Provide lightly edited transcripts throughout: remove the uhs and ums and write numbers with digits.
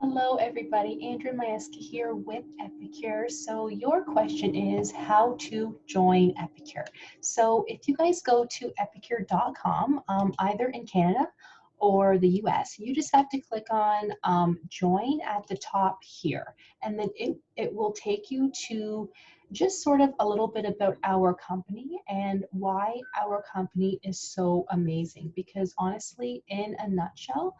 Hello everybody, Andrew Maeska here with Epicure. So your question is how to join Epicure. So if you guys go to epicure.com, either in Canada or the US, you just have to click on join at the top here. And then it will take you to just sort of a little bit about our company and why our company is so amazing. Because honestly, in a nutshell,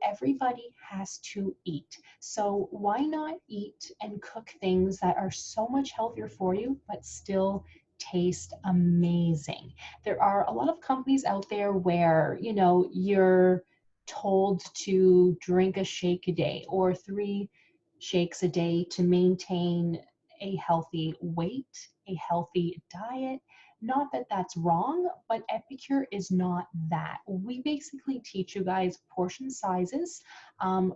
everybody has to eat. So why not eat and cook things that are so much healthier for you, but still taste amazing? There are a lot of companies out there where, you're told to drink a shake a day or 3 shakes a day to maintain a healthy weight, a healthy diet. Not that that's wrong, but Epicure is not that. We basically teach you guys portion sizes,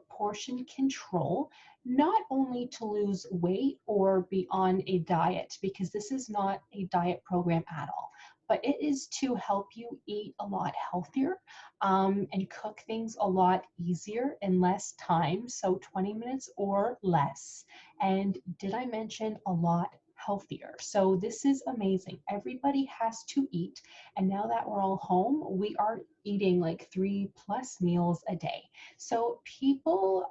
portion control, not only to lose weight or be on a diet, because this is not a diet program at all, but it is to help you eat a lot healthier and cook things a lot easier in less time, so 20 minutes or less. And did I mention a lot healthier? So this is amazing. Everybody has to eat. And now that we're all home, we are eating like 3+ meals a day. So people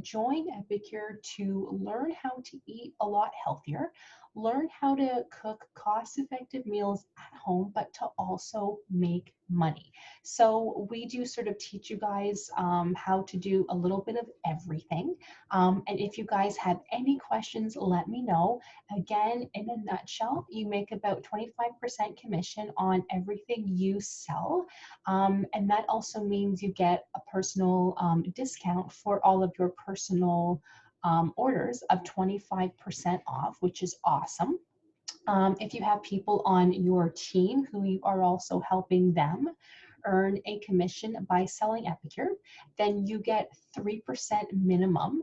join Epicure to learn how to eat a lot healthier, learn how to cook cost-effective meals at home, but to also make money. So we do sort of teach you guys how to do a little bit of everything. And if you guys have any questions, let me know. Again, in a nutshell, you make about 25% commission on everything you sell. And that also means you get a personal discount for all of your personal orders of 25% off, which is awesome. If you have people on your team who you are also helping them earn a commission by selling Epicure, then you get 3% minimum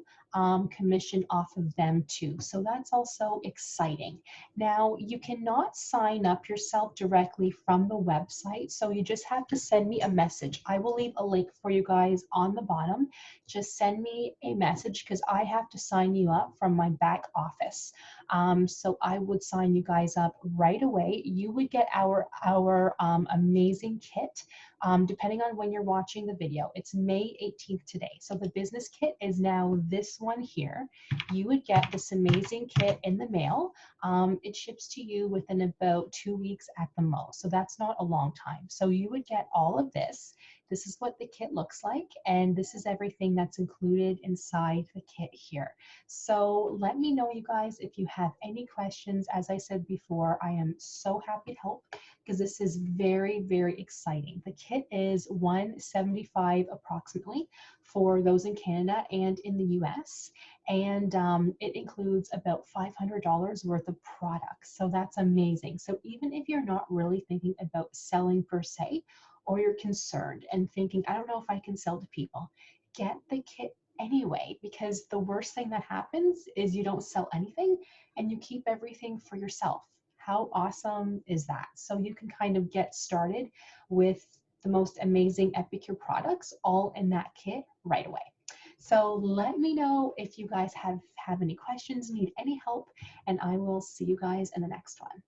commission off of them too. So that's also exciting. Now, you cannot sign up yourself directly from the website, so you just have to send me a message. I will leave a link for you guys on the bottom. Just send me a message because I have to sign you up from my back office. So I would sign you guys up right away. You would get our amazing kit. Depending on when you're watching the video, it's May 18th today. So the business kit is now this one here. You would get this amazing kit in the mail. It ships to you within about 2 weeks at the most. So that's not a long time. So you would get all of this. This is what the kit looks like, and this is everything that's included inside the kit here. So let me know, you guys, if you have any questions. As I said before, I am so happy to help because this is very, very exciting. The kit is $175 approximately for those in Canada and in the US. And it includes about $500 worth of products. So that's amazing. So even if you're not really thinking about selling per se, or you're concerned and thinking, I don't know if I can sell to people, get the kit anyway, because the worst thing that happens is you don't sell anything and you keep everything for yourself. How awesome is that? So you can kind of get started with the most amazing Epicure products all in that kit right away. So let me know if you guys have any questions, need any help, and I will see you guys in the next one.